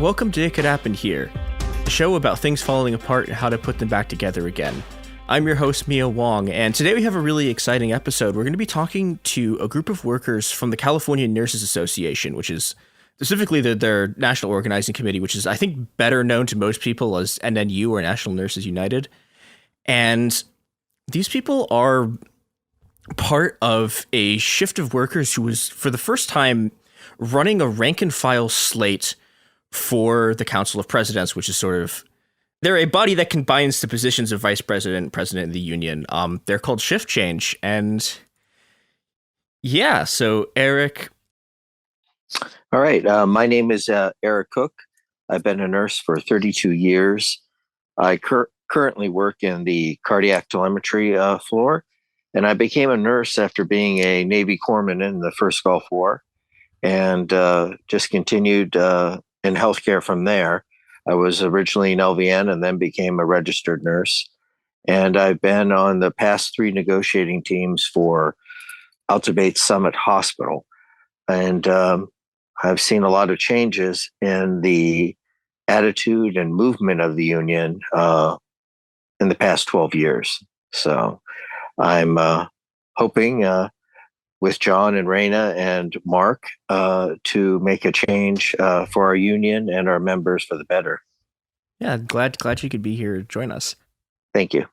Welcome to It Could Happen Here, a show about things falling apart and how to put them back together again. I'm your host, Mia Wong, and today we have a really exciting episode. We're going to be talking to a group of workers from the California Nurses Association, which is specifically their national organizing committee, which is, I think, better known to most people as NNU, or National Nurses United. And these people are part of a shift of workers who was, for the first time, running a rank and file slate for the Council of Presidents, which is sort of, they're a body that combines the positions of vice president and president of the union. They're called Shift Change. And yeah, so Eric. All right. My name is Eric Cook. I've been a nurse for 32 years. I currently work in the cardiac telemetry floor, and I became a nurse after being a Navy corpsman in the first Gulf War, and just continued in healthcare from there. I was originally an LVN and then became a registered nurse. And I've been on the past 3 negotiating teams for Altabate Summit Hospital. And I've seen a lot of changes in the attitude and movement of the union in the past 12 years. So I'm hoping with John and Raina and Mark to make a change for our union and our members for the better. Yeah, glad you could be here to join us. Thank you.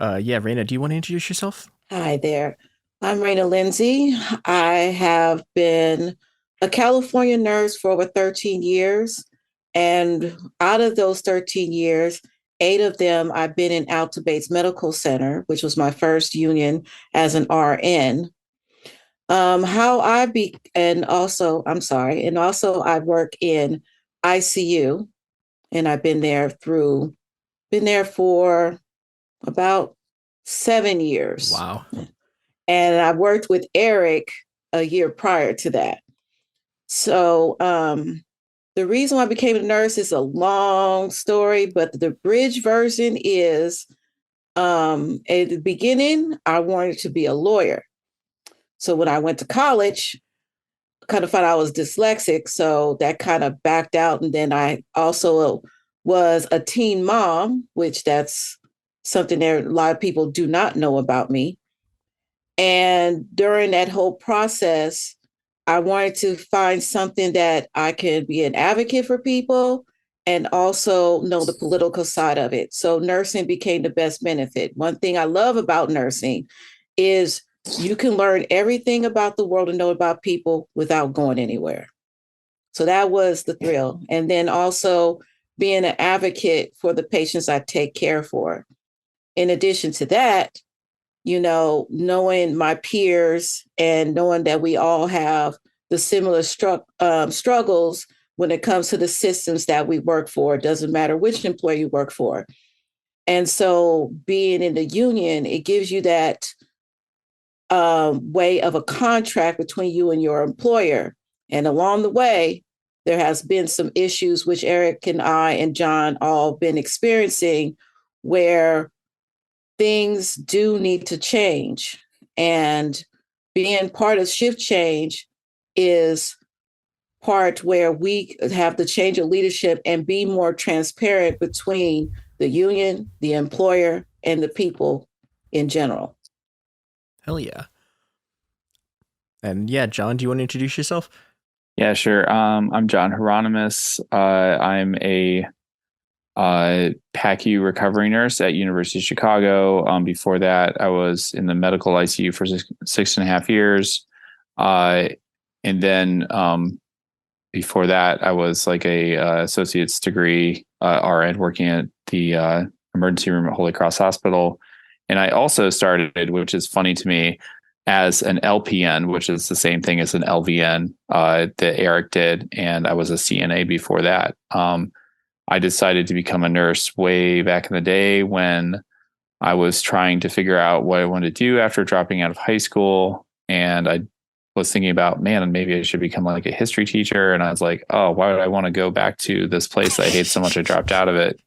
Yeah, Raina, do you want to introduce yourself? Hi there. I'm Raina Lindsay. I have been a California nurse for over 13 years. And out of those 13 years, 8 of them I've been in Altabates Medical Center, which was my first union as an RN. And also I work in ICU, and I've been there for about 7 years. Wow. And I worked with Eric a year prior to that. So the reason why I became a nurse is a long story, but the bridge version is at the beginning, I wanted to be a lawyer. So when I went to college, I kind of found out I was dyslexic. So that kind of backed out. And then I also was a teen mom, which that's something that a lot of people do not know about me. And during that whole process, I wanted to find something that I could be an advocate for people and also know the political side of it. So nursing became the best benefit. One thing I love about nursing is you can learn everything about the world and know about people without going anywhere. So that was the thrill. And then also being an advocate for the patients I take care for. In addition to that, knowing my peers and knowing that we all have the similar struggles when it comes to the systems that we work for. It doesn't matter which employer you work for. And so being in the union, it gives you that way of a contract between you and your employer. And along the way, there has been some issues which Eric and I and John all been experiencing where things do need to change. And being part of Shift Change is part where we have the change of leadership and be more transparent between the union, the employer, and the people in general. Hell yeah. And yeah, John, do you want to introduce yourself? Yeah, sure. I'm John Hieronymus. I'm a PACU recovery nurse at University of Chicago. Before that, I was in the medical ICU for 6.5 years. And then before that, I was like a associate's degree RN working at the emergency room at Holy Cross Hospital. And I also started, which is funny to me, as an LPN, which is the same thing as an LVN that Eric did. And I was a CNA before that. I decided to become a nurse way back in the day when I was trying to figure out what I wanted to do after dropping out of high school. And I was thinking about, man, maybe I should become like a history teacher. And I was like, oh, why would I want to go back to this place that I hate so much? I dropped out of it.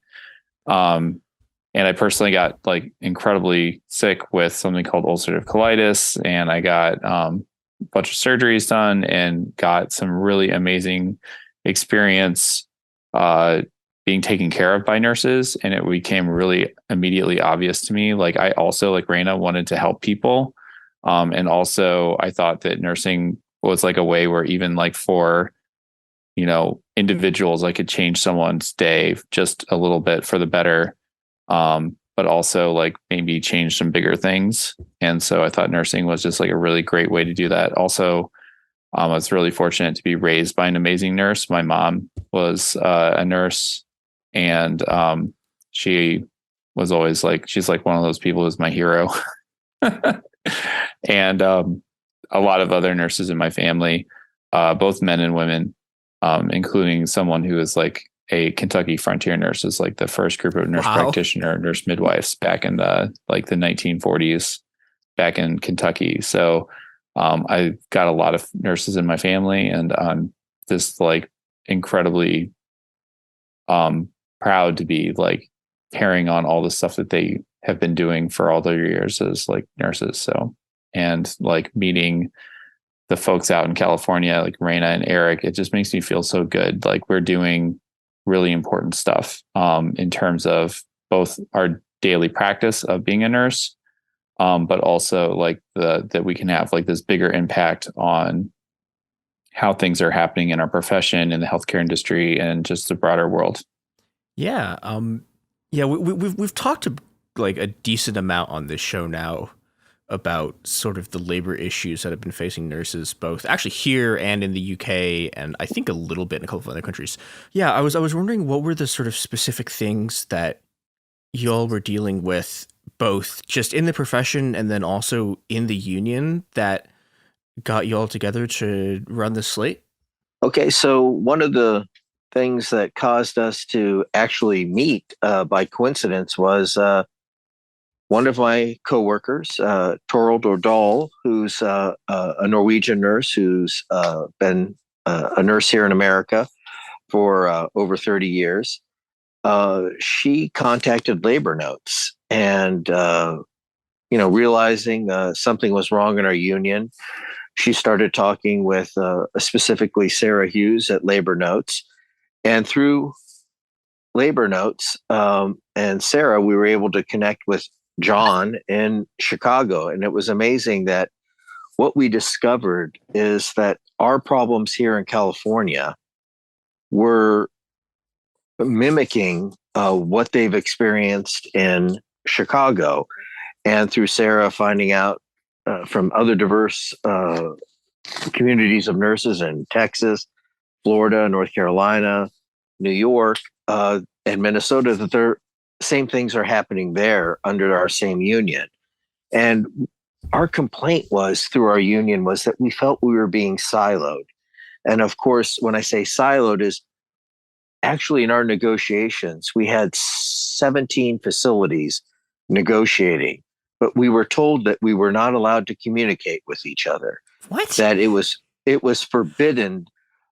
And I personally got like incredibly sick with something called ulcerative colitis. And I got a bunch of surgeries done and got some really amazing experience being taken care of by nurses, and it became really immediately obvious to me. Like I also, like Raina, wanted to help people, and also I thought that nursing was like a way where even like for individuals, I could change someone's day just a little bit for the better, but also like maybe change some bigger things. And so I thought nursing was just like a really great way to do that. Also, I was really fortunate to be raised by an amazing nurse. My mom was a nurse, and she was always like, she's like one of those people who's my hero. And a lot of other nurses in my family, both men and women, including someone who is like a Kentucky frontier nurse, is like the first group of nurse practitioner, nurse midwives back in the 1940s back in Kentucky. So I got a lot of nurses in my family, and I'm just like incredibly proud to be like carrying on all the stuff that they have been doing for all their years as like nurses. So, and like meeting the folks out in California, like Raina and Eric, it just makes me feel so good. Like we're doing really important stuff in terms of both our daily practice of being a nurse, but also like that we can have like this bigger impact on how things are happening in our profession, in the healthcare industry, and just the broader world. Yeah. We've talked to like a decent amount on this show now about sort of the labor issues that have been facing nurses, both actually here and in the UK, and I think a little bit in a couple of other countries. Yeah, I was wondering what were the sort of specific things that y'all were dealing with, both just in the profession and then also in the union, that got y'all together to run the slate? Okay, so one of the things that caused us to actually meet by coincidence was one of my coworkers, Torald Ordal, who's a Norwegian nurse who's been a nurse here in America for over 30 years. She contacted Labor Notes and, realizing something was wrong in our union, she started talking with specifically Sarah Hughes at Labor Notes. And through Labor Notes and Sarah, we were able to connect with John in Chicago. And it was amazing that what we discovered is that our problems here in California were mimicking what they've experienced in Chicago. And through Sarah finding out from other diverse communities of nurses in Texas, Florida, North Carolina, New York, and Minnesota, that there same things are happening there under our same union. And our complaint was through our union was that we felt we were being siloed. And of course, when I say siloed, is actually in our negotiations, we had 17 facilities negotiating, but we were told that we were not allowed to communicate with each other. What? That it was forbidden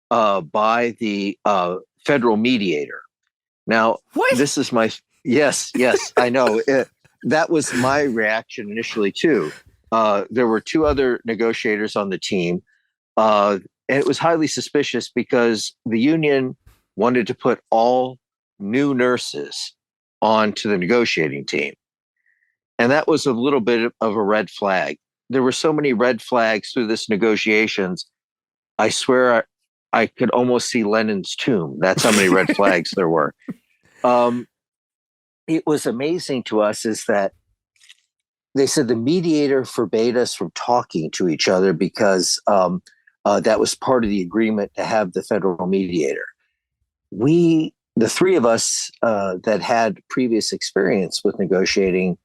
by the federal mediator. Now, what? This is my yes, I know. That was my reaction initially too. There were two other negotiators on the team, and it was highly suspicious because the union wanted to put all new nurses onto the negotiating team, and that was a little bit of a red flag. There were so many red flags through this negotiations. I swear I could almost see Lenin's tomb. That's how many red flags there were. It was amazing to us is that they said the mediator forbade us from talking to each other because that was part of the agreement to have the federal mediator. The three of us that had previous experience with negotiating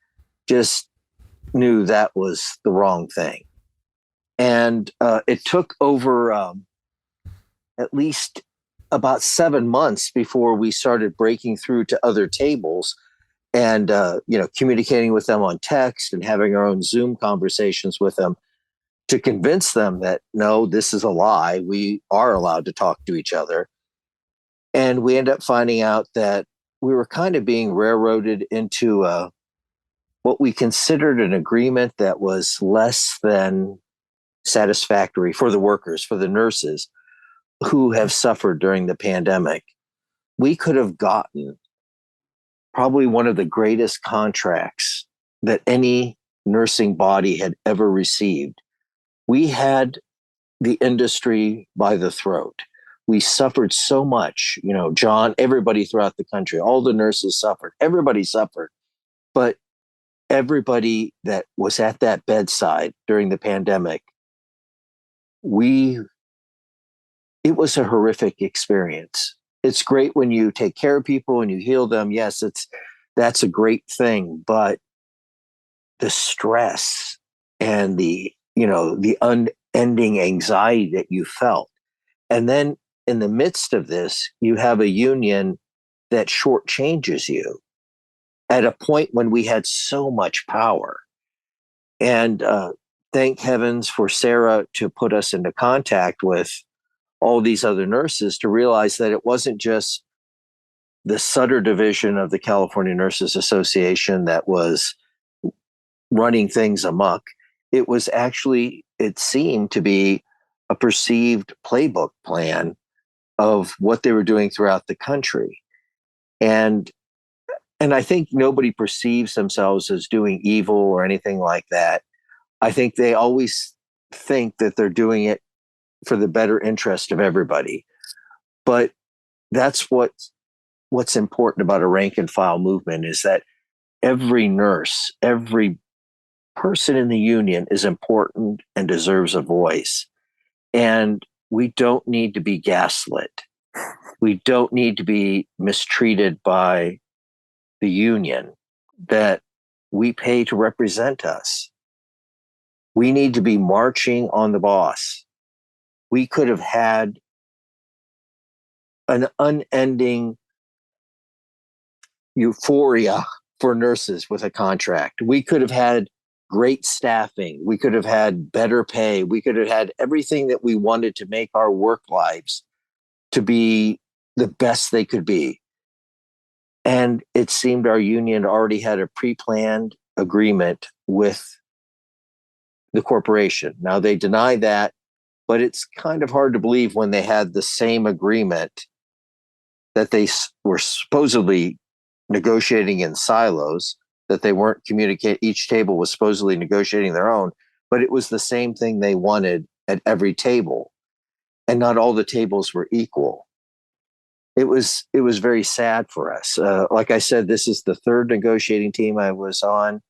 just knew that was the wrong thing. And it took over at least about 7 months before we started breaking through to other tables and communicating with them on text and having our own Zoom conversations with them to convince them that, no, this is a lie. We are allowed to talk to each other. And we end up finding out that we were kind of being railroaded into what we considered an agreement that was less than satisfactory for the workers, for the nurses who have suffered during the pandemic. we could have gotten probably one of the greatest contracts that any nursing body had ever received. We had the industry by the throat. We suffered so much, John, everybody throughout the country, all the nurses suffered, everybody suffered. But everybody that was at that bedside during the pandemic, it was a horrific experience. It's great when you take care of people and you heal them. Yes, that's a great thing, but the stress and the unending anxiety that you felt. And then in the midst of this, you have a union that shortchanges you at a point when we had so much power. And thank heavens for Sarah to put us into contact with all these other nurses to realize that it wasn't just the Sutter division of the California Nurses Association that was running things amok. It was actually, it seemed to be a perceived playbook plan of what they were doing throughout the country. And I think nobody perceives themselves as doing evil or anything like that. I think they always think that they're doing it for the better interest of everybody. But that's what's important about a rank and file movement, is that every nurse, every person in the union is important and deserves a voice. And we don't need to be gaslit. We don't need to be mistreated by the union that we pay to represent us. We need to be marching on the boss. We could have had an unending euphoria for nurses with a contract. We could have had great staffing. We could have had better pay. We could have had everything that we wanted to make our work lives to be the best they could be. And it seemed our union already had a pre-planned agreement with the corporation. Now they deny that, but it's kind of hard to believe when they had the same agreement that they were supposedly negotiating in silos, that they weren't communicating. Each table was supposedly negotiating their own, but it was the same thing they wanted at every table. And not all the tables were equal. It was very sad for us. Like I said, this is the third negotiating team I was on.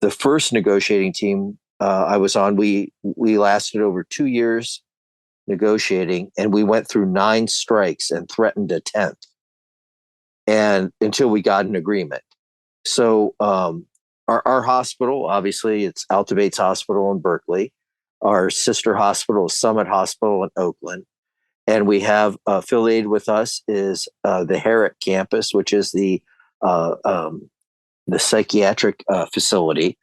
The first negotiating team I was on, we lasted over 2 years negotiating, and we went through 9 strikes and threatened a 10th, and until we got an agreement. So our hospital, obviously, it's Alta Bates Hospital in Berkeley. Our sister hospital is Summit Hospital in Oakland. And we have affiliated with us is the Herrick campus, which is the psychiatric facility.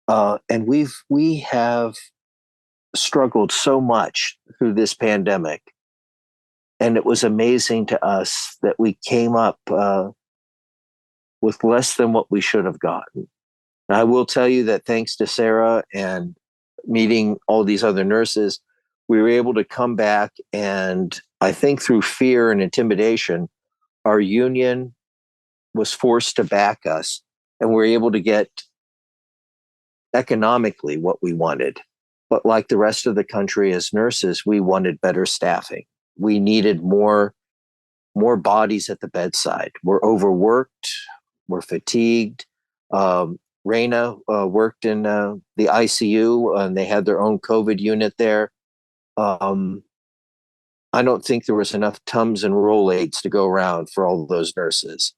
And we have struggled so much through this pandemic. And it was amazing to us that we came up with less than what we should have gotten. And I will tell you that thanks to Sarah and meeting all these other nurses, we were able to come back, and I think through fear and intimidation, our union was forced to back us, and we're able to get economically what we wanted. But like the rest of the country as nurses, we wanted better staffing. We needed more bodies at the bedside. We're overworked. We're fatigued. Raina worked in the ICU, and they had their own COVID unit there. I don't think there was enough Tums and Rolaids to go around for all of those nurses.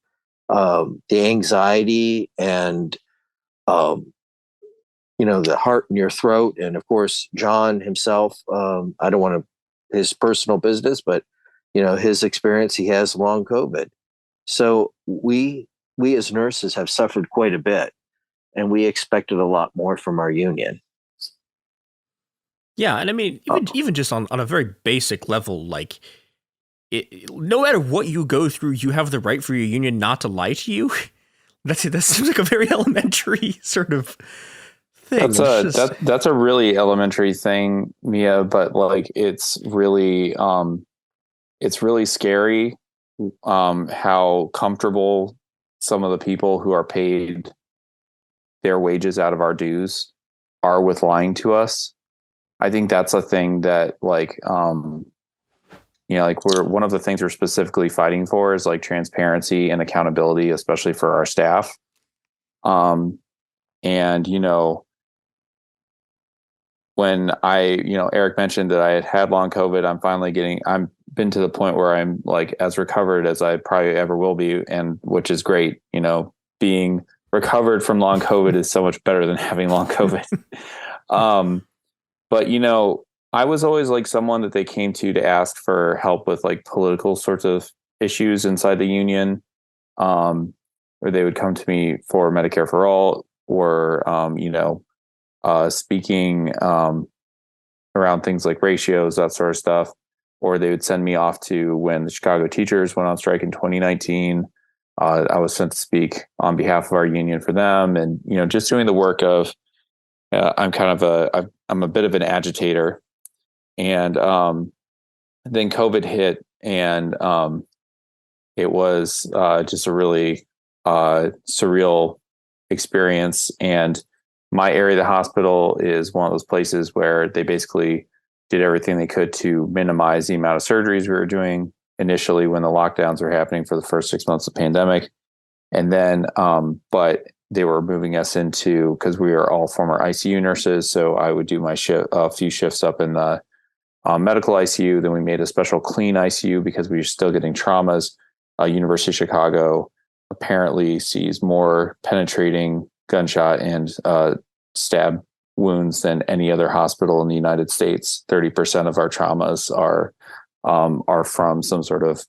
The anxiety and, the heart in your throat. And of course, John himself, I don't want his personal business, but, his experience, he has long COVID. So we as nurses have suffered quite a bit, and we expected a lot more from our union. Yeah, and I mean, even just on a very basic level, like, no matter what you go through, you have the right for your union not to lie to you. That seems like a very elementary sort of thing. That's a really elementary thing, Mia, but like it's really scary how comfortable some of the people who are paid their wages out of our dues are with lying to us. I think that's a thing that like, like we're one of the things we're specifically fighting for is like transparency and accountability, especially for our staff. And, when Eric mentioned that I had long COVID, I'm been to the point where I'm like as recovered as I probably ever will be. And which is great, being recovered from long COVID is so much better than having long COVID. But, I was always like someone that they came to ask for help with like political sorts of issues inside the union, or they would come to me for Medicare for all or, speaking around things like ratios, that sort of stuff. Or they would send me off to when the Chicago teachers went on strike in 2019. I was sent to speak on behalf of our union for them. And, just doing the work of, I'm a bit of an agitator. And then COVID hit, and it was just a really surreal experience. And my area of the hospital is one of those places where they basically did everything they could to minimize the amount of surgeries we were doing initially when the lockdowns were happening for the first 6 months of the pandemic. And then, but they were moving us into, because we are all former ICU nurses. So I would do a few shifts up in the medical ICU. Then we made a special clean ICU because we were still getting traumas. University of Chicago apparently sees more penetrating gunshot and stab wounds than any other hospital in the United States. 30% of our traumas are from some sort of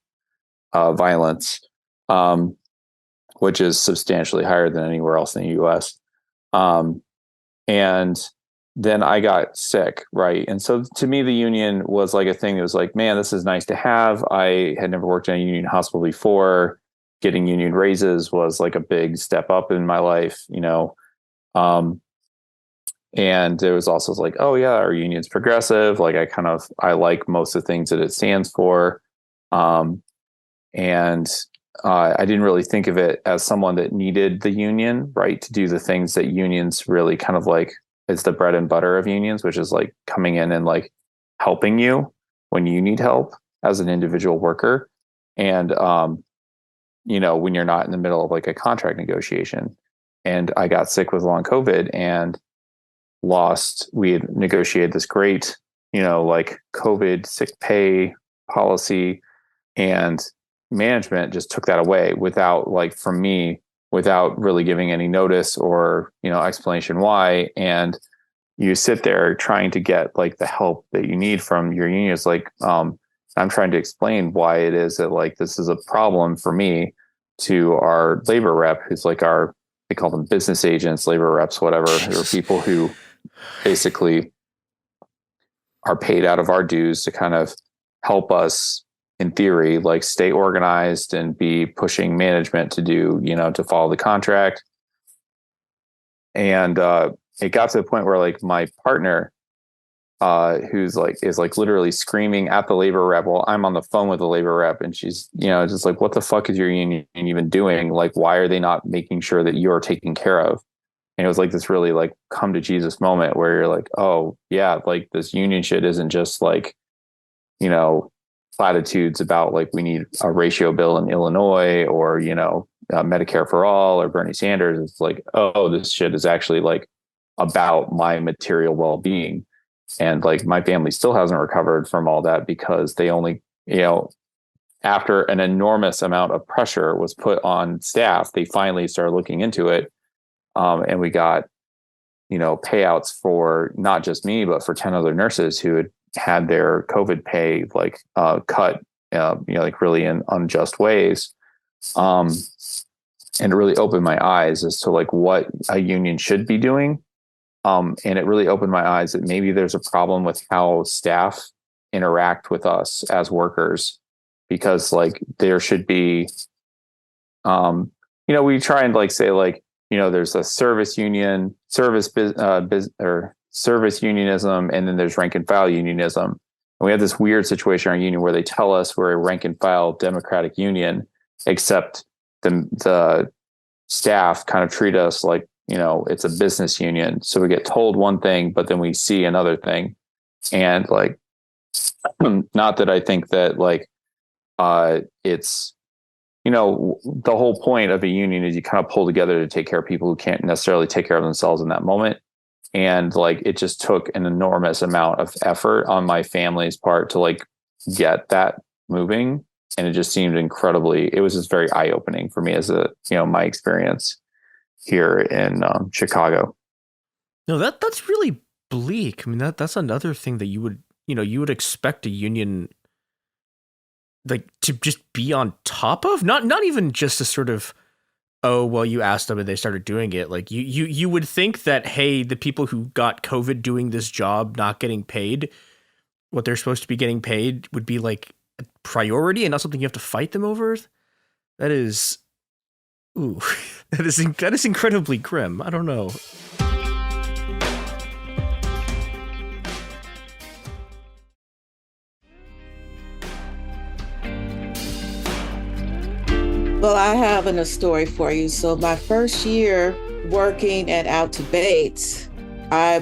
violence, which is substantially higher than anywhere else in the U.S. And then I got sick, right? And so to me, the union was like a thing that was like, man, this is nice to have. I had never worked in a union hospital before. Getting union raises was like a big step up in my life, and there was also like, oh yeah, our union's progressive. Like I like most of the things that it stands for. And I didn't really think of it as someone that needed the union, right, to do the things that unions really kind of like is the bread and butter of unions, which is like coming in and like helping you when you need help as an individual worker. And, when you're not in the middle of like a contract negotiation. And I got sick with long COVID and we had negotiated this great, like COVID sick pay policy, and management just took that away without really giving any notice or, explanation why. And you sit there trying to get like the help that you need from your union. It's like, I'm trying to explain why it is that like, this is a problem for me to our labor rep, who's like they call them business agents, labor reps, whatever. They're people who basically are paid out of our dues to kind of help us, in theory, like stay organized and be pushing management to do, to follow the contract. And it got to the point where like my partner, who's like, is like literally screaming at the labor rep while I'm on the phone with the labor rep. And she's, just like, what the fuck is your union even doing? Like, why are they not making sure that you're taken care of? And it was like this really like come to Jesus moment where you're like, oh yeah, like this union shit isn't just like, platitudes about like, we need a ratio bill in Illinois or, Medicare for all or Bernie Sanders. It's like, oh, this shit is actually like about my material well-being. And like my family still hasn't recovered from all that because they only, after an enormous amount of pressure was put on staff, they finally started looking into it. And we got, payouts for not just me, but for 10 other nurses who had their COVID pay like cut, like really in unjust ways. And it really opened my eyes as to like what a union should be doing. And it really opened my eyes that maybe there's a problem with how staff interact with us as workers, because like there should be, we try and like say like, there's a service union, service unionism, and then there's rank and file unionism. And we have this weird situation in our union where they tell us we're a rank and file Democratic union, except the staff kind of treat us like, it's a business union. So we get told one thing, but then we see another thing. And like, not that I think that like, it's, the whole point of a union is you kind of pull together to take care of people who can't necessarily take care of themselves in that moment. And like, it just took an enormous amount of effort on my family's part to like get that moving. And it just seemed it was just very eye opening for me as my experience here in Chicago. No, that's really bleak. I mean, that's another thing that you would expect a union like to just be on top of, not even just a sort of, oh, well, you asked them and they started doing it. Like you would think that, hey, the people who got COVID doing this job, not getting paid what they're supposed to be getting paid would be like a priority and not something you have to fight them over. That is, that is incredibly grim. I don't know. Well, I have a story for you. So my first year working at Out to Bates,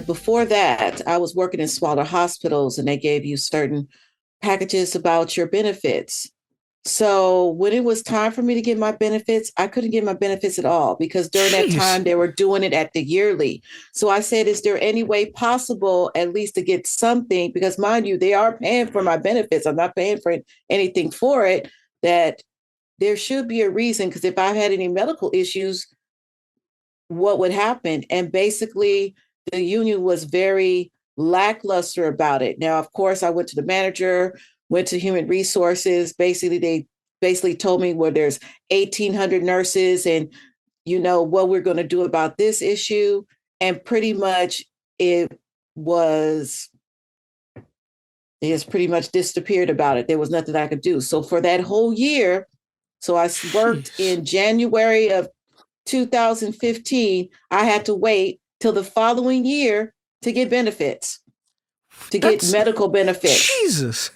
before that, I was working in smaller hospitals and they gave you certain packages about your benefits. So when it was time for me to get my benefits, I couldn't get my benefits at all because during that time they were doing it at the yearly. So I said, is there any way possible at least to get something? Because mind you, they are paying for my benefits. I'm not paying for anything for it. That there should be a reason, because if I had any medical issues, what would happen? And basically, the union was very lackluster about it. Now, of course, I went to the manager, went to human resources. Basically, they told me, well, there's 1,800 nurses and, what we're going to do about this issue. And pretty much it has pretty much disappeared about it. There was nothing I could do. So for that whole year, so I worked in January of 2015. I had to wait till the following year to get benefits, get medical benefits. Jesus.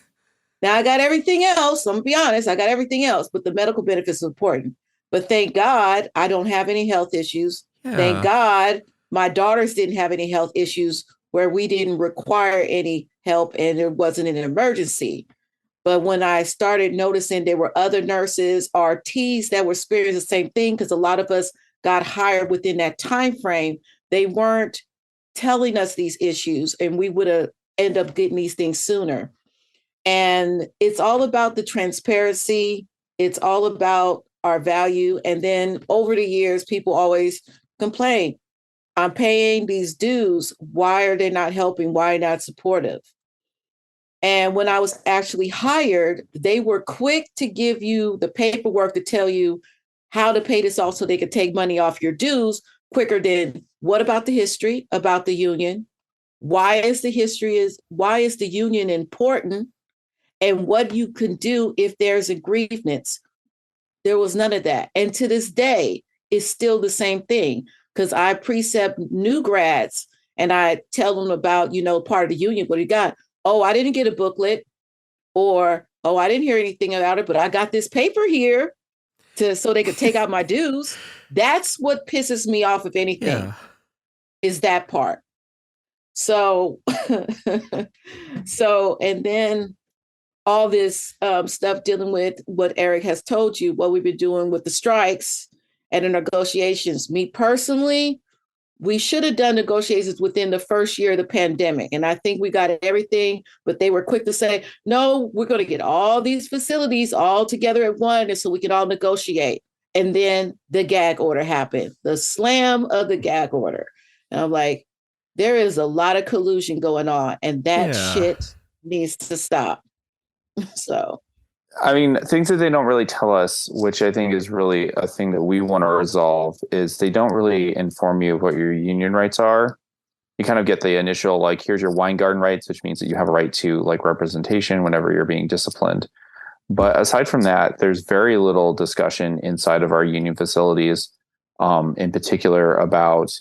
Now I got everything else. I'm gonna be honest. I got everything else, but the medical benefits are important. But thank God I don't have any health issues. Yeah. Thank God my daughters didn't have any health issues where we didn't require any help and there wasn't an emergency. But when I started noticing there were other nurses, RTs that were experiencing the same thing, because a lot of us got hired within that time frame, they weren't telling us these issues, and we would have ended up getting these things sooner. And it's all about the transparency. It's all about our value. And then over the years, people always complain, I'm paying these dues. Why are they not helping? Why are they not supportive? And when I was actually hired, they were quick to give you the paperwork to tell you how to pay this off so they could take money off your dues quicker than what about the history about the union? Why is the union important? And what you can do if there's a grievance. There was none of that. And to this day, it's still the same thing because I precept new grads and I tell them about, part of the union, what you got. Oh, I didn't get a booklet, or, oh, I didn't hear anything about it, but I got this paper here so they could take out my dues. That's what pisses me off, if anything, is that part. So, and then all this stuff dealing with what Eric has told you, what we've been doing with the strikes and the negotiations. Me personally, we should have done negotiations within the first year of the pandemic. And I think we got everything, but they were quick to say, no, we're going to get all these facilities all together at one, and so we can all negotiate. And then the gag order happened, the slam of the gag order. And I'm like, there is a lot of collusion going on, and that shit needs to stop. So, I mean, things that they don't really tell us, which I think is really a thing that we want to resolve, is they don't really inform you of what your union rights are. You kind of get the initial, like, here's your Weingarten rights, which means that you have a right to like representation whenever you're being disciplined. But aside from that, there's very little discussion inside of our union facilities, in particular about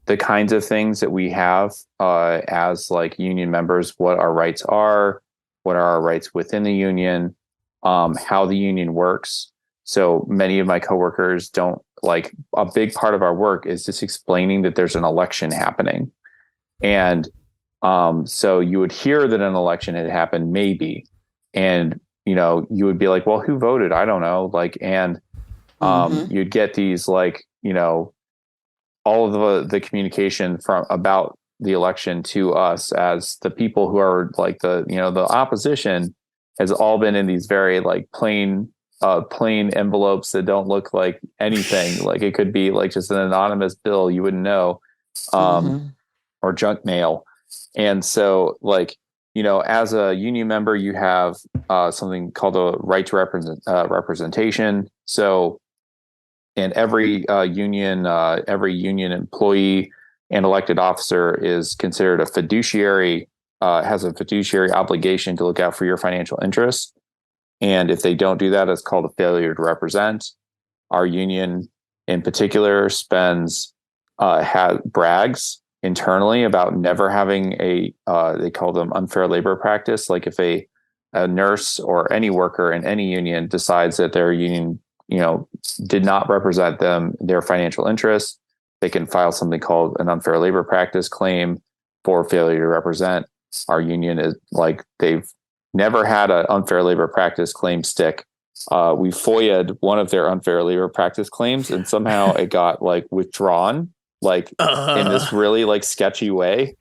the kinds of things that we have as like union members, what our rights are, what are our rights within the union, how the union works. So many of my coworkers don't like, a big part of our work is just explaining that there's an election happening. And so you would hear that an election had happened, maybe. And, you know, you would be like, well, who voted? I don't know. Like, and you'd get these like, you know, all of the communication from about the election to us as the people who are like the, you know, the opposition has all been in these very like plain envelopes that don't look like anything. Like it could be like just an anonymous bill you wouldn't know, or junk mail. And so like, you know, as a union member, you have something called a right to representation. So and every union employee and elected officer is considered a fiduciary, has a fiduciary obligation to look out for your financial interests. And if they don't do that, it's called a failure to represent. Our union in particular brags internally about never having they call them unfair labor practice. Like if a nurse or any worker in any union decides that their union, you know, did not represent their financial interests, they can file something called an unfair labor practice claim for failure to represent. Our union is like, they've never had an unfair labor practice claim stick. We FOIA'd one of their unfair labor practice claims and somehow it got like withdrawn, like in this really like sketchy way.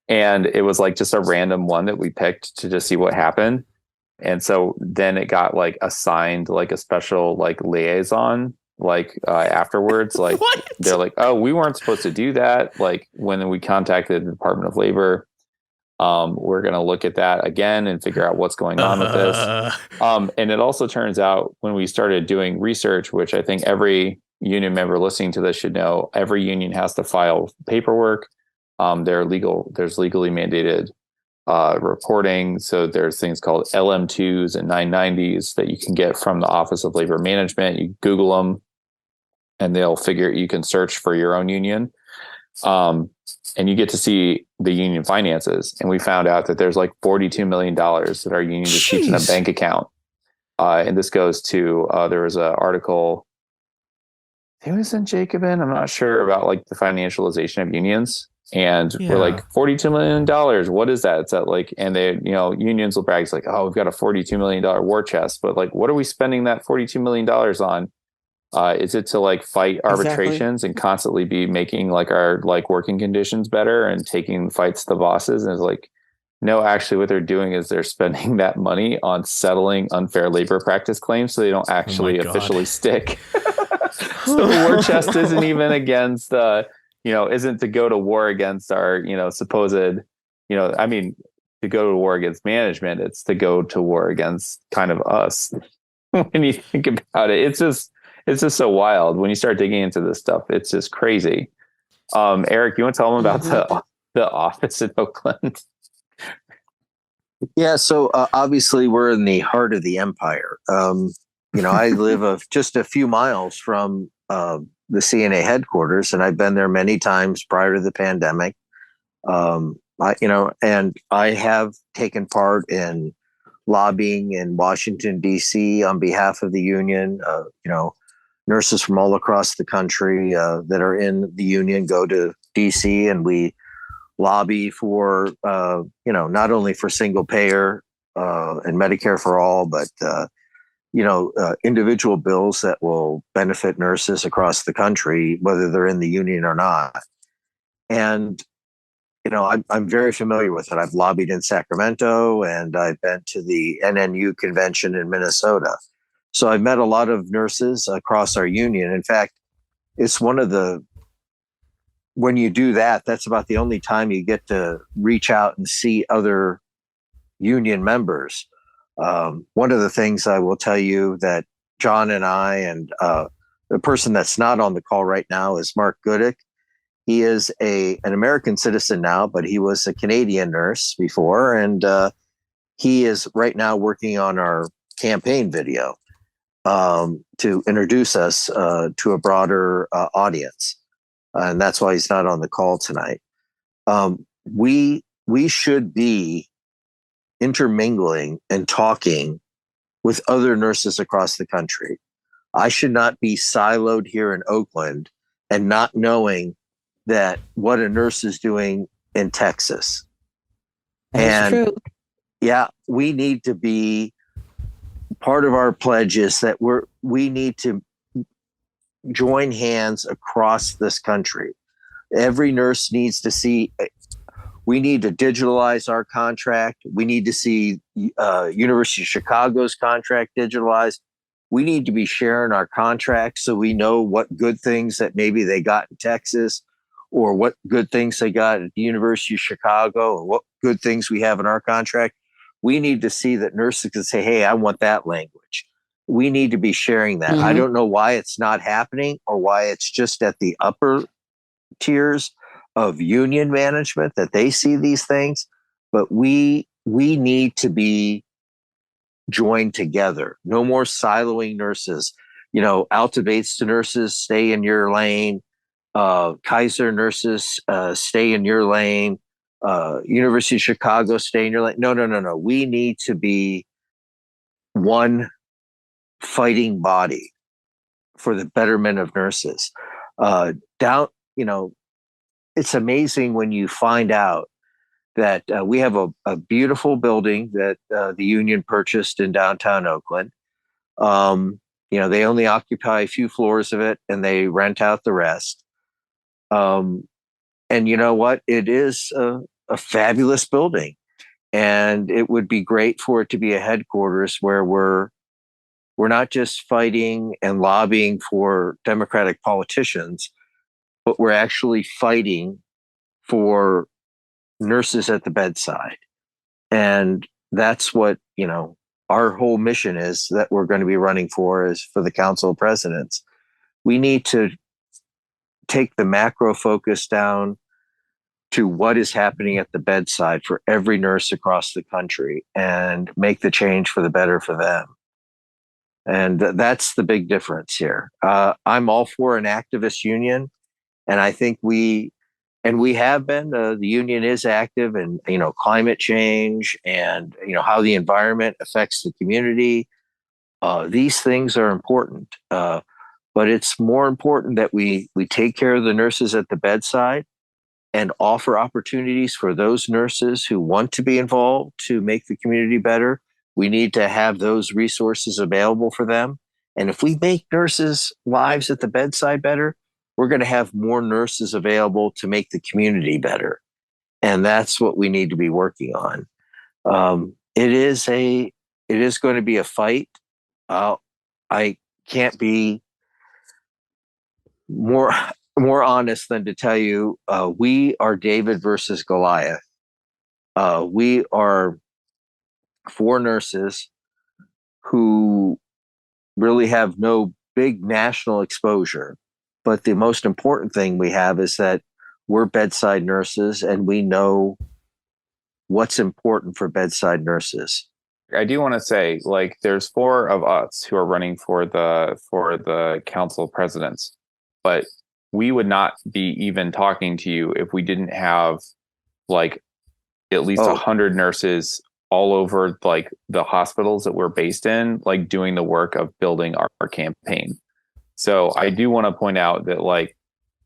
And it was like just a random one that we picked to just see what happened. And so then it got like assigned like a special like liaison, like afterwards, like they're like, oh, we weren't supposed to do that. Like when we contacted the Department of Labor, we're going to look at that again and figure out what's going on with this. And it also turns out when we started doing research, which I think every union member listening to this should know, every union has to file paperwork. There's legally mandated reporting. So there's things called LM2s and 990s that you can get from the Office of Labor Management. You Google them and you can search for your own union. And you get to see the union finances. And we found out that there's like $42 million that our union just keeps in a bank account. And this goes to, there was an article, I think it was in Jacobin, I'm not sure, about like the financialization of unions. And we're like, $42 million. What is that? It's that like, and they, you know, unions will brag, it's like, oh, we've got a $42 million war chest. But like, what are we spending that $42 million on? Is it to like fight arbitrations and constantly be making like our like working conditions better and taking fights to the bosses? And it's like, no, actually what they're doing is they're spending that money on settling unfair labor practice claims so they don't actually officially stick. So the war chest isn't even against isn't to go to war against our, you know, supposed, you know, I mean, to go to war against management, it's to go to war against kind of us. When you think about it, it's just so wild when you start digging into this stuff. It's just crazy. Eric, you want to tell them about the office in Oakland? Yeah. So obviously we're in the heart of the empire. You know, I live just a few miles from the CNA headquarters, and I've been there many times prior to the pandemic. And I have taken part in lobbying in Washington, D.C. on behalf of the union. Nurses from all across the country that are in the union go to D.C. and we lobby for, not only for single payer and Medicare for all, but individual bills that will benefit nurses across the country, whether they're in the union or not. And, I'm very familiar with it. I've lobbied in Sacramento and I've been to the NNU convention in Minnesota. So I've met a lot of nurses across our union. In fact, it's when you do that, that's about the only time you get to reach out and see other union members. One of the things I will tell you that John and I and the person that's not on the call right now is Mark Goodick. He is an American citizen now, but he was a Canadian nurse before. And he is right now working on our campaign video to introduce us to a broader audience. and that's why he's not on the call tonight. We should be intermingling and talking with other nurses across the country. I should not be siloed here in Oakland and not knowing that what a nurse is doing in Texas. That's true. Yeah, we need to be, part of our pledge is that we need to join hands across this country. Every nurse needs to see, we need to digitalize our contract. We need to see University of Chicago's contract digitalized. We need to be sharing our contracts so we know what good things that maybe they got in Texas, or what good things they got at the University of Chicago, or what good things we have in our contract. We need to see that nurses can say, hey, I want that language. We need to be sharing that. I don't know why it's not happening, or why it's just at the upper tiers of union management that they see these things, but we need to be joined together. No more siloing nurses. Alta Bates nurses, stay in your lane. Kaiser nurses, stay in your lane. University of Chicago, stay in your lane. No. We need to be one fighting body for the betterment of nurses. It's amazing when you find out that we have a beautiful building that the union purchased in downtown Oakland. They only occupy a few floors of it, and they rent out the rest. And you know what? It is a fabulous building, and it would be great for it to be a headquarters where we're not just fighting and lobbying for Democratic politicians, but we're actually fighting for nurses at the bedside. And that's what, our whole mission is, that we're going to be running for, is for the Council of Presidents. We need to take the macro focus down to what is happening at the bedside for every nurse across the country, and make the change for the better for them. And that's the big difference here. I'm all for an activist union, and I think we have been. The union is active in climate change, and how the environment affects the community. These things are important, but it's more important that we take care of the nurses at the bedside and offer opportunities for those nurses who want to be involved to make the community better. We need to have those resources available for them. And if we make nurses' lives at the bedside better, we're going to have more nurses available to make the community better. And that's what we need to be working on. It is going to be a fight. I can't be more honest than to tell you, we are David versus Goliath. We are 4 nurses who really have no big national exposure. But the most important thing we have is that we're bedside nurses, and we know what's important for bedside nurses. I do want to say, there's 4 of us who are running for the Council of Presidents, but we would not be even talking to you if we didn't have at least 100 nurses all over the hospitals that we're based in, doing the work of building our campaign. So I do want to point out that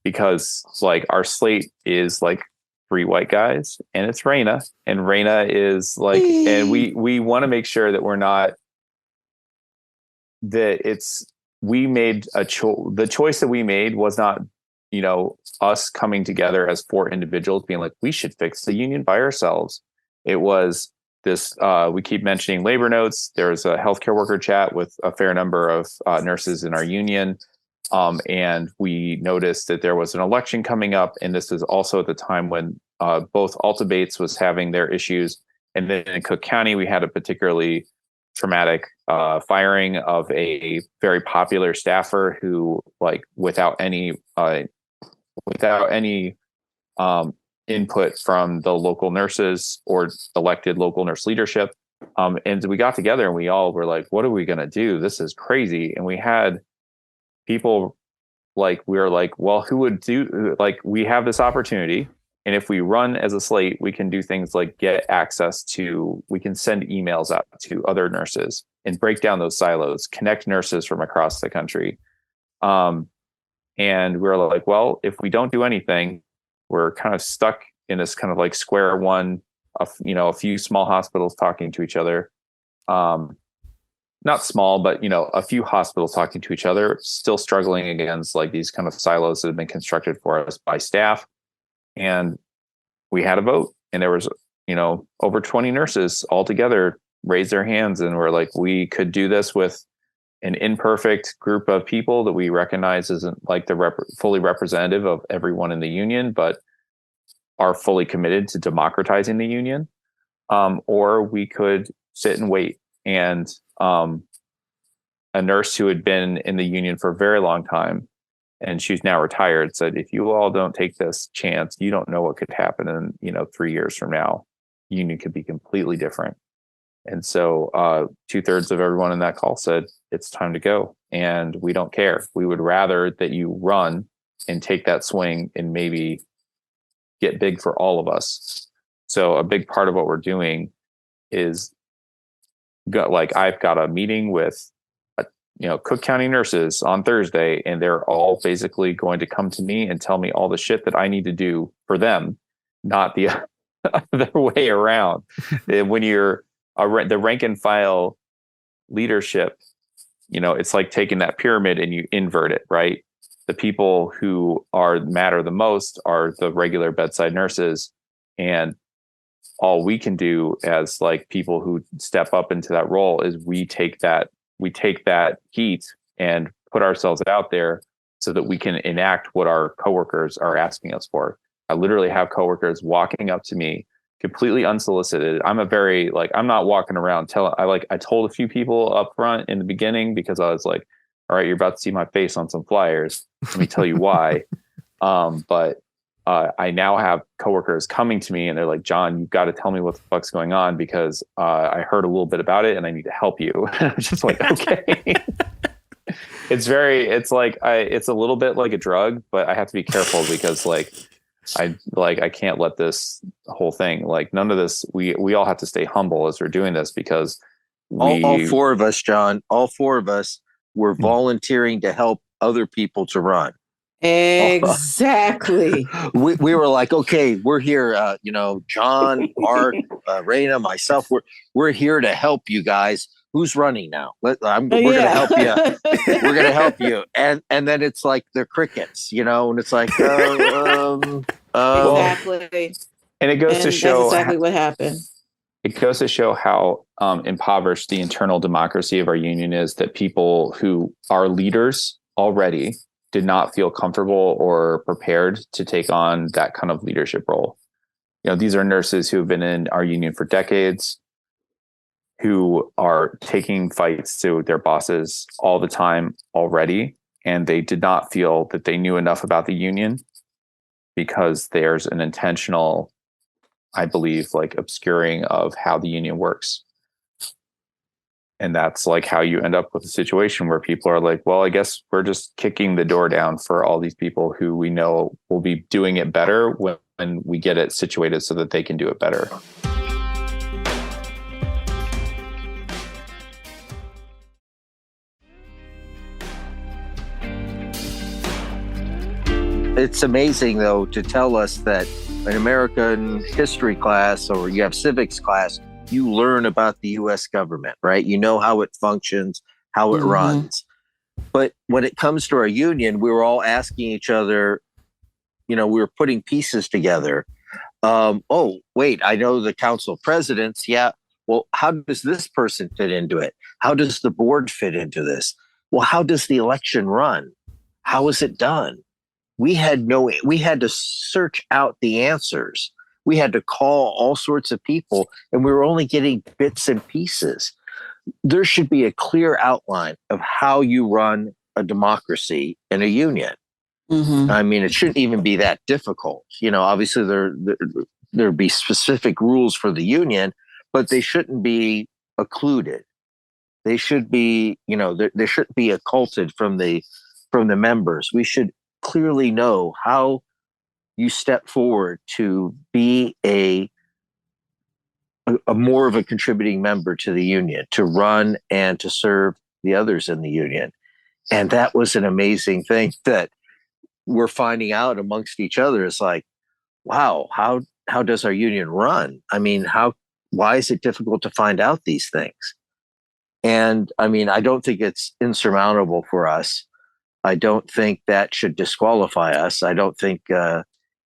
because our slate is 3 white guys, and it's Raina, and Raina is and we want to make sure that we're not, that we made the choice that we made was not, us coming together as 4 individuals being we should fix the union by ourselves. It was this, we keep mentioning labor notes. There's a healthcare worker chat with a fair number of nurses in our union. And we noticed that there was an election coming up. And this is also at the time when both Alta Bates was having their issues. And then in Cook County, we had a particularly traumatic firing of a very popular staffer who, without any input from the local nurses or elected local nurse leadership. And we got together and we all were what are we going to do? This is crazy. And we had people like, we were like, well, who would do, like, we have this opportunity. And if we run as a slate, we can do things like get access to, we can send emails out to other nurses and break down those silos, connect nurses from across the country. And we were like, well, if we don't do anything, we're kind of stuck in this kind of like square one, a few small hospitals talking to each other. Not small, but, a few hospitals talking to each other, still struggling against like these kind of silos that have been constructed for us by staff. And we had a vote, and there was, over 20 nurses all together raised their hands and were like, we could do this with an imperfect group of people that we recognize isn't like the fully representative of everyone in the union, but are fully committed to democratizing the union. Or we could sit and wait. And a nurse who had been in the union for a very long time, and she's now retired, said, if you all don't take this chance, you don't know what could happen in, 3 years from now. Union could be completely different. And so 2/3 of everyone in that call said, it's time to go. And we don't care. We would rather that you run and take that swing and maybe get big for all of us. So a big part of what we're doing is I've got a meeting with Cook County nurses on Thursday, and they're all basically going to come to me and tell me all the shit that I need to do for them, not the other way around. When you're the rank and file leadership, it's like taking that pyramid and you invert it, right? The people who matter the most are the regular bedside nurses, and all we can do as like people who step up into that role is we take that heat and put ourselves out there so that we can enact what our coworkers are asking us for. I literally have coworkers walking up to me completely unsolicited. I'm not walking around I told a few people up front in the beginning, because I was like, all right, you're about to see my face on some flyers. Let me tell you why. But I now have coworkers coming to me and they're like, John, you've got to tell me what the fuck's going on, because I heard a little bit about it and I need to help you. I'm just like, okay. It's a little bit like a drug, but I have to be careful because I can't let this whole thing, none of this, we all have to stay humble as we're doing this, because all four of us, John, were volunteering to help other people to run. Exactly. We were like, okay, we're here. John, Art, Raina, myself, we're here to help you guys. Who's running now? We're going to help you. We're going to help you. And then it's like they're crickets, and it's like, exactly. And it goes to show that's exactly what happened. It goes to show how impoverished the internal democracy of our union is, that people who are leaders already did not feel comfortable or prepared to take on that kind of leadership role. These are nurses who have been in our union for decades, who are taking fights to their bosses all the time already, and they did not feel that they knew enough about the union, because there's an intentional, I believe, obscuring of how the union works. And that's how you end up with a situation where people are like, well, I guess we're just kicking the door down for all these people who we know will be doing it better when we get it situated so that they can do it better. It's amazing, though, to tell us that in American history class, or you have civics class, you learn about the U.S. government, right? You know how it functions, how it runs. But when it comes to our union, we were all asking each other, we were putting pieces together. Oh, wait, I know the council of presidents. Yeah. Well, how does this person fit into it? How does the board fit into this? Well, how does the election run? How is it done? We had to search out the answers. We had to call all sorts of people, and we were only getting bits and pieces. There should be a clear outline of how you run a democracy in a union. Mm-hmm. I mean, it shouldn't even be that difficult. Obviously there'd be specific rules for the union, but they shouldn't be occluded. They should be, they shouldn't be occulted from the from the members. We should clearly know how you step forward to be a more of a contributing member to the union, to run and to serve the others in the union. And that was an amazing thing that we're finding out amongst each other. Is like, wow, how does our union run? I mean, why is it difficult to find out these things? And I mean, I don't think it's insurmountable for us. I don't think that should disqualify us. I don't think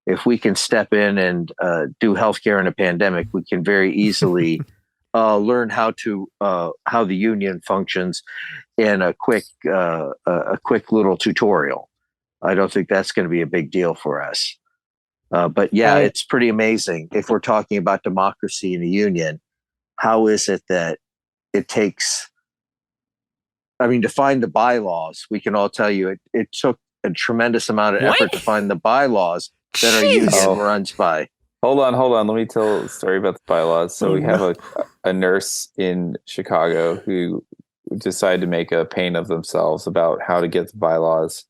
if we can step in and do healthcare in a pandemic, we can very easily learn how the union functions in a quick little tutorial. I don't think that's going to be a big deal for us. But yeah, it's pretty amazing. If we're talking about democracy in a union, how is it that it takes, I mean, to find the bylaws, we can all tell you it took a tremendous amount of effort to find the bylaws that our union runs by. Hold on. Let me tell a story about the bylaws. So we have a nurse in Chicago who decided to make a pain of themselves about how to get the bylaws.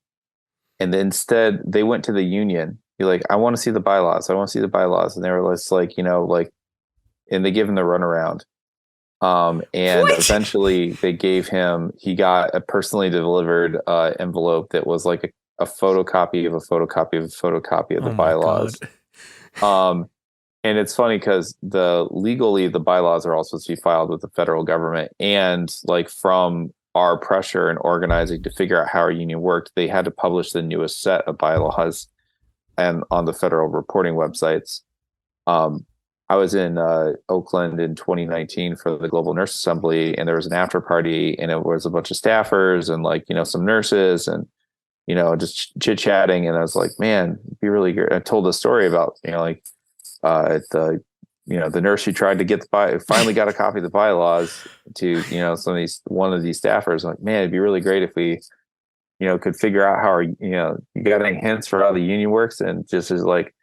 And then instead they went to the union. You're like, I want to see the bylaws. And they were just like, and they give him the runaround. And eventually they gave him, he got a personally delivered envelope that was like a photocopy of a photocopy of a photocopy of the bylaws. And it's funny because legally the bylaws are all supposed to be filed with the federal government, and like from our pressure and organizing to figure out how our union worked, they had to publish the newest set of bylaws and on the federal reporting websites. I was in Oakland in 2019 for the Global Nurse Assembly, and there was an after party, and it was a bunch of staffers and some nurses and just chit chatting. And I was like, man, it'd be really good. I told the story about the nurse who tried to get finally got a copy of the bylaws to one of these staffers. Like, man, it'd be really great if we could figure out how you got any hints for how the union works, and just is like,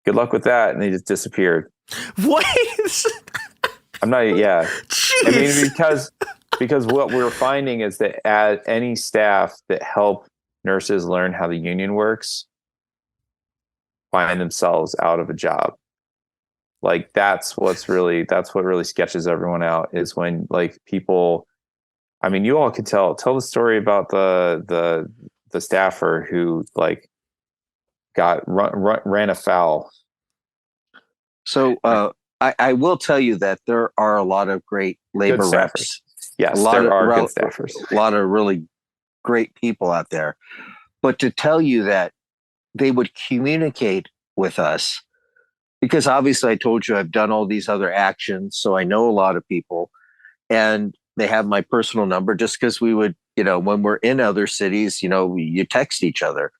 good luck with that. And they just disappeared. What? I'm not. Yeah. Jeez. I mean, because what we're finding is that any staff that help nurses learn how the union works find themselves out of a job. Like that's what really sketches everyone out, is when like people, I mean, you all could tell the story about the staffer who like ran afoul. So I will tell you that there are a lot of great labor reps. Yes, there are good staffers. A lot of really great people out there. But to tell you that they would communicate with us, because obviously I told you I've done all these other actions, so I know a lot of people, and they have my personal number just because we would, when we're in other cities, you text each other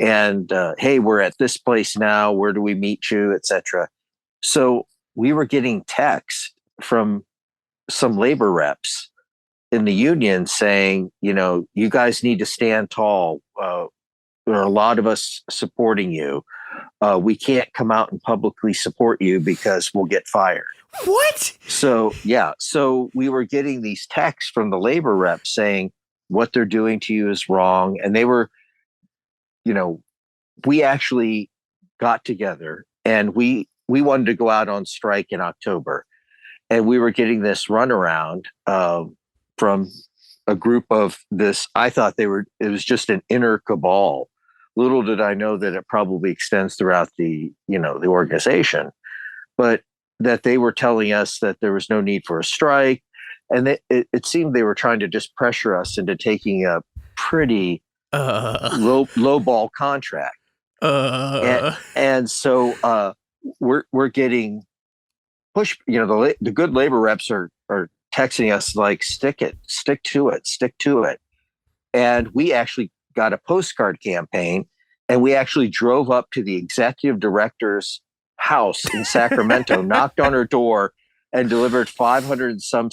and, hey, we're at this place now. Where do we meet you, etc. So we were getting texts from some labor reps in the union saying, you guys need to stand tall. There are a lot of us supporting you. We can't come out and publicly support you because we'll get fired. What? So, yeah. So we were getting these texts from the labor reps saying what they're doing to you is wrong. And they were, we actually got together and we wanted to go out on strike in October. And we were getting this runaround from a group of this. I thought it was just an inner cabal. Little did I know that it probably extends throughout the organization, but that they were telling us that there was no need for a strike. And it seemed they were trying to just pressure us into taking a pretty low ball contract. And so we're getting pushed, the good labor reps are texting us like, stick to it. And we actually got a postcard campaign, and we actually drove up to the executive director's house in Sacramento, knocked on her door, and delivered 500 and some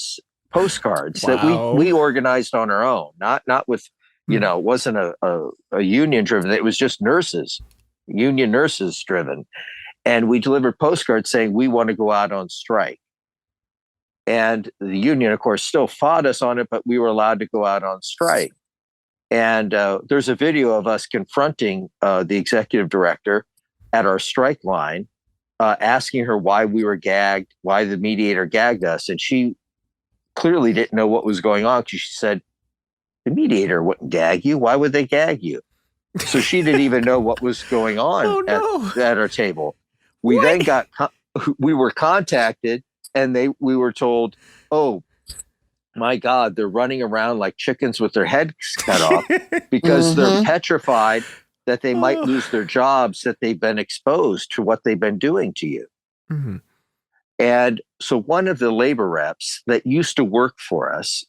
postcards that we organized on our own, not with, it wasn't a union driven. It was just union nurses driven. And we delivered postcards saying we want to go out on strike. And the union, of course, still fought us on it, but we were allowed to go out on strike. And there's a video of us confronting the executive director at our strike line, asking her why we were gagged, why the mediator gagged us. And she clearly didn't know what was going on. She said, the mediator wouldn't gag you. Why would they gag you? So she didn't even know what was going on at our table. We then we were contacted, and we were told, oh, my God, they're running around like chickens with their heads cut off because they're petrified that they might lose their jobs, that they've been exposed to what they've been doing to you. Mm-hmm. And so one of the labor reps that used to work for us,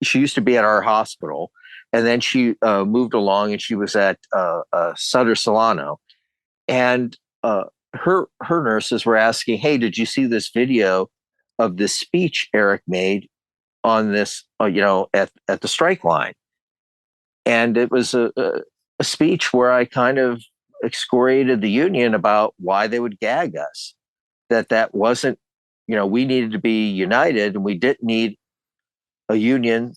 she used to be at our hospital, and then she moved along, and she was at Sutter Solano. And her nurses were asking, hey, did you see this video of this speech Eric made on this, at the strike line? And it was a speech where I kind of excoriated the union about why they would gag us, that wasn't, we needed to be united, and we didn't need a union,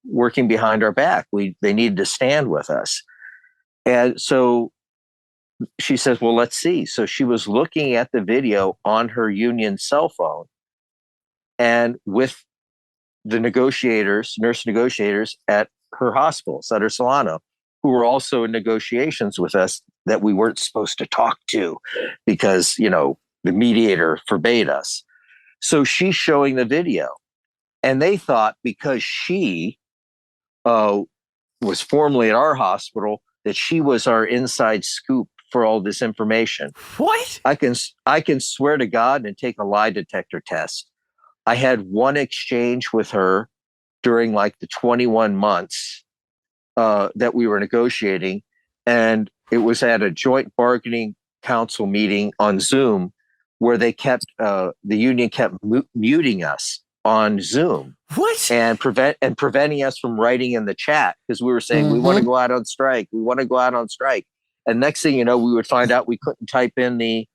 working behind our back. They needed to stand with us. And so she says, well, let's see. So she was looking at the video on her union cell phone, and with the nurse negotiators at her hospital, Sutter Solano, who were also in negotiations with us that we weren't supposed to talk to because, the mediator forbade us. So she's showing the video, and they thought because she was formerly at our hospital that she was our inside scoop for all this information. What? I can swear to God and take a lie detector test. I had one exchange with her during like the 21 months that we were negotiating, and it was at a joint bargaining council meeting on Zoom where they kept the union kept muting us on Zoom. What? And preventing us from writing in the chat because we were saying we want to go out on strike. We want to go out on strike. And next thing you know, we would find out we couldn't type in the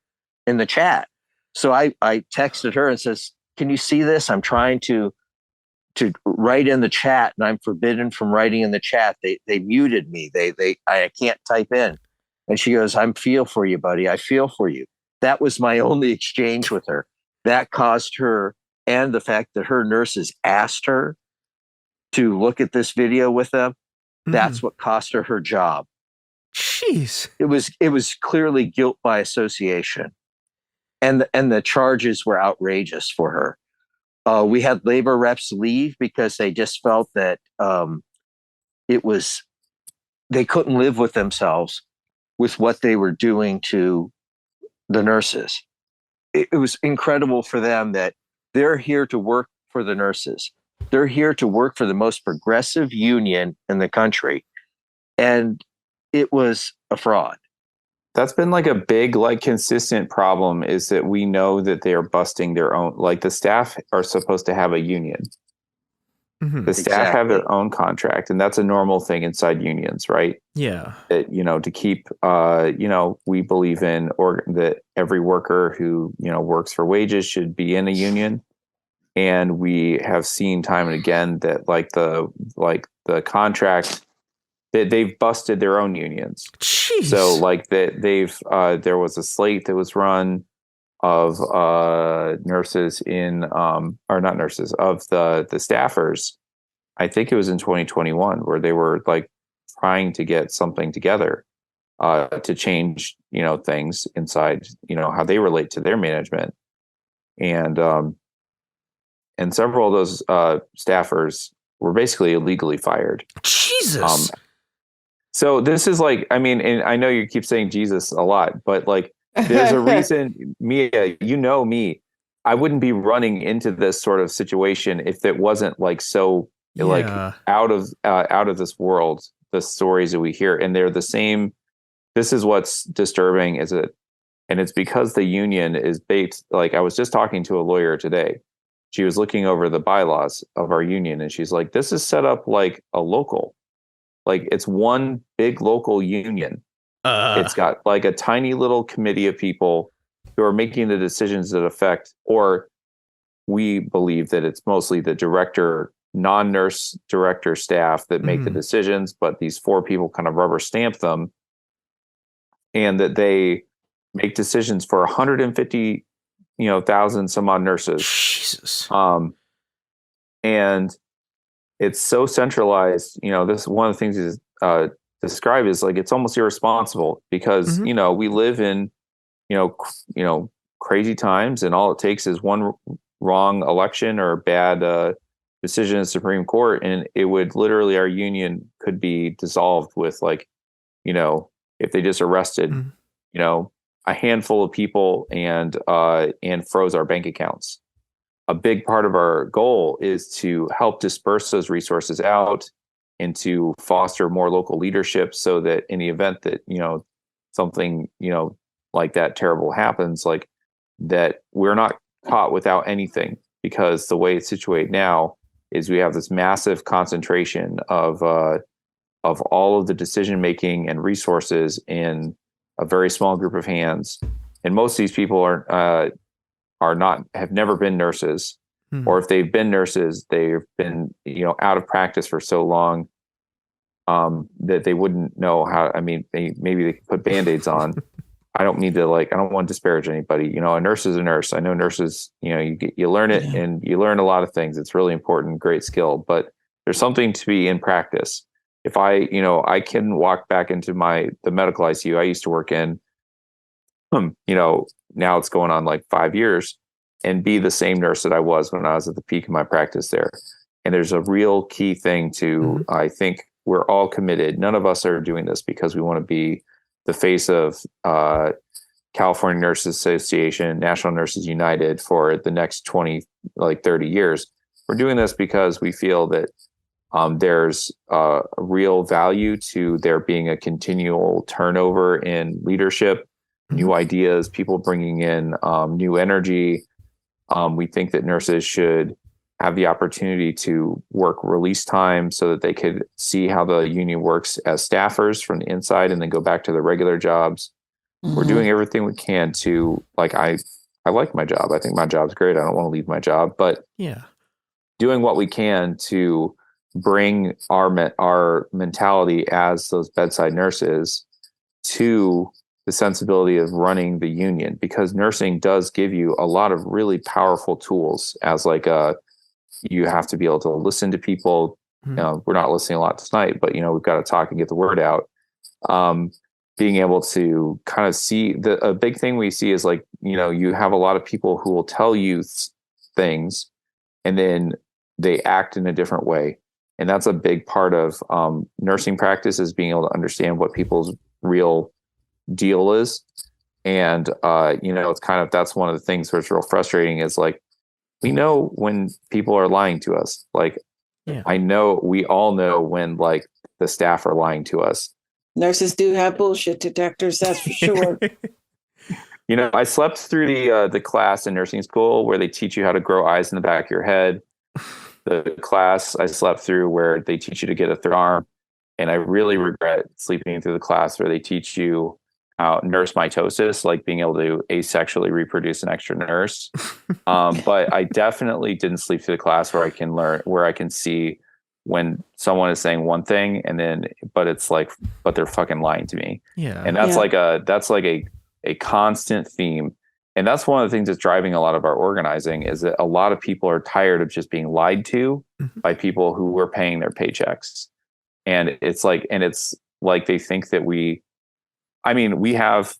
chat. So I texted her and says, can you see this? I'm trying to write in the chat, and I'm forbidden from writing in the chat. They muted me. I can't type in. And she goes, I feel for you, buddy. I feel for you. That was my only exchange with her. That caused her, and the fact that her nurses asked her to look at this video with them, that's what cost her job. Jeez. It was clearly guilt by association. And the charges were outrageous for her. We had labor reps leave because they just felt that they couldn't live with themselves with what they were doing to the nurses. It was incredible for them that they're here to work for the nurses. They're here to work for the most progressive union in the country. And it was a fraud. That's been like a big, consistent problem, is that we know that they are busting their own, the staff are supposed to have a union. Mm-hmm. The staff have their own contract, and that's a normal thing inside unions, right? Yeah. That, to keep, we believe in that every worker who, works for wages should be in a union. And we have seen time and again that the contract, they've busted their own unions. Jeez. So there was a slate that was run of nurses or not nurses, of the staffers. I think it was in 2021 where they were trying to get something together to change, things inside, how they relate to their management. And several of those staffers were basically illegally fired. Jesus. So this is and I know you keep saying Jesus a lot, but there's a reason, Mia, me, I wouldn't be running into this sort of situation if it wasn't out of this world, the stories that we hear. And they're the same. This is what's disturbing, and it's because the union is baked. I was just talking to a lawyer today. She was looking over the bylaws of our union, and she's like, this is set up like a local. It's one big local union. It's got a tiny little committee of people who are making the decisions that affect, or we believe that it's mostly the director non-nurse director staff that make the decisions, but these 4 people kind of rubber stamp them, and that they make decisions for 150, thousand some odd nurses. Jesus. And it's so centralized. This one of the things is described is like it's almost irresponsible because we live in crazy times, and all it takes is one wrong election or bad decision in the Supreme Court, and it would literally, our union could be dissolved with if they just arrested a handful of people and froze our bank accounts. A big part of our goal is to help disperse those resources out and to foster more local leadership, so that in the event that something like that terrible happens, like that we're not caught without anything. Because the way it's situated now is we have this massive concentration of all of the decision making and resources in a very small group of hands, and most of these people have never been nurses, or if they've been nurses, they've been out of practice for so long that they wouldn't know how. I mean, maybe they could put band-aids on. I don't mean to I don't want to disparage anybody. A nurse is a nurse. I know nurses, you learn it, and you learn a lot of things. It's really important, great skill, but there's something to be in practice. If I can walk back into the medical ICU I used to work in, now it's going on like 5 years, and be the same nurse that I was when I was at the peak of my practice there. And there's a real key thing to, I think we're all committed. None of us are doing this because we want to be the face of California Nurses Association, National Nurses United for the next 30 years. We're doing this because we feel that there's a real value to there being a continual turnover in leadership, new ideas, people bringing in new energy. We think that nurses should have the opportunity to work release time so that they could see how the union works as staffers from the inside and then go back to their regular jobs. We're doing everything we can to, I like my job. I think my job's great. I don't want to leave my job, but doing what we can to bring our mentality as those bedside nurses to the sensibility of running the union, because nursing does give you a lot of really powerful tools as you have to be able to listen to people. We're not listening a lot tonight, but we've got to talk and get the word out. Being able to kind of see a big thing we see is you have a lot of people who will tell you things and then they act in a different way. And that's a big part of nursing practice, is being able to understand what people's real deal is. And it's kind of, that's one of the things where it's real frustrating is we know when people are lying to us. I know, we all know when the staff are lying to us. Nurses do have bullshit detectors, that's for sure. I slept through the class in nursing school where they teach you how to grow eyes in the back of your head. The class I slept through where they teach you to get a third arm. And I really regret sleeping through the class where they teach you how nurse mitosis, being able to asexually reproduce an extra nurse. But I definitely didn't sleep through the class where I can see when someone is saying one thing but they're fucking lying to me. Yeah. And that's a constant theme. And that's one of the things that's driving a lot of our organizing, is that a lot of people are tired of just being lied to by people who were paying their paychecks. And it's they think that we have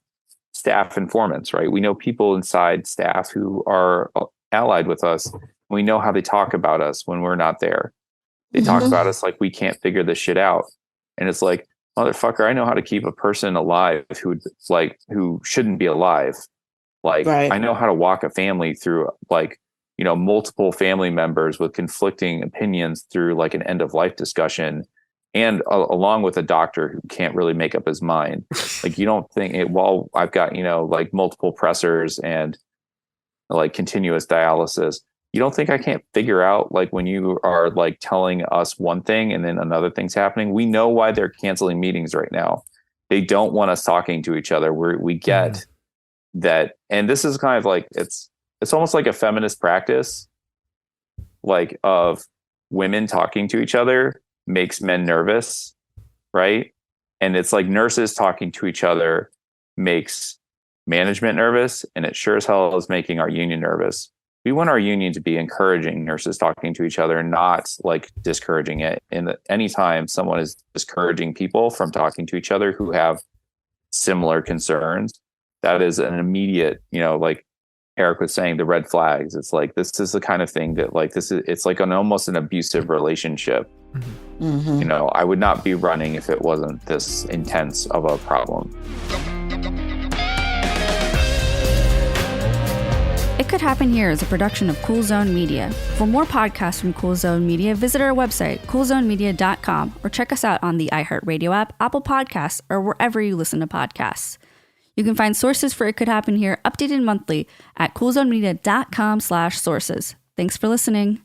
staff informants, right? We know people inside staff who are allied with us. We know how they talk about us when we're not there. They talk about us like we can't figure this shit out. And it's motherfucker, I know how to keep a person alive who shouldn't be alive. Right. I know how to walk a family through multiple family members with conflicting opinions through an end of life discussion, and along with a doctor who can't really make up his mind. You don't think while I've got multiple pressors and continuous dialysis, you don't think I can't figure out when you are telling us one thing and then another thing's happening? We know why they're canceling meetings right now. They don't want us talking to each other. We get that. And this is kind of it's almost like a feminist practice, of women talking to each other makes men nervous, right? And it's like nurses talking to each other makes management nervous, and it sure as hell is making our union nervous. We want our union to be encouraging nurses talking to each other, not like discouraging it. And anytime someone is discouraging people from talking to each other who have similar concerns, that is an immediate, like Eric was saying, the red flags. It's like, this is the kind of thing that it's like almost an abusive relationship. Mm-hmm. I would not be running if it wasn't this intense of a problem. It Could Happen Here is a production of Cool Zone Media. For more podcasts from Cool Zone Media, visit our website, coolzonemedia.com, or check us out on the iHeartRadio app, Apple Podcasts, or wherever you listen to podcasts. You can find sources for It Could Happen Here updated monthly at coolzonemedia.com/sources. Thanks for listening.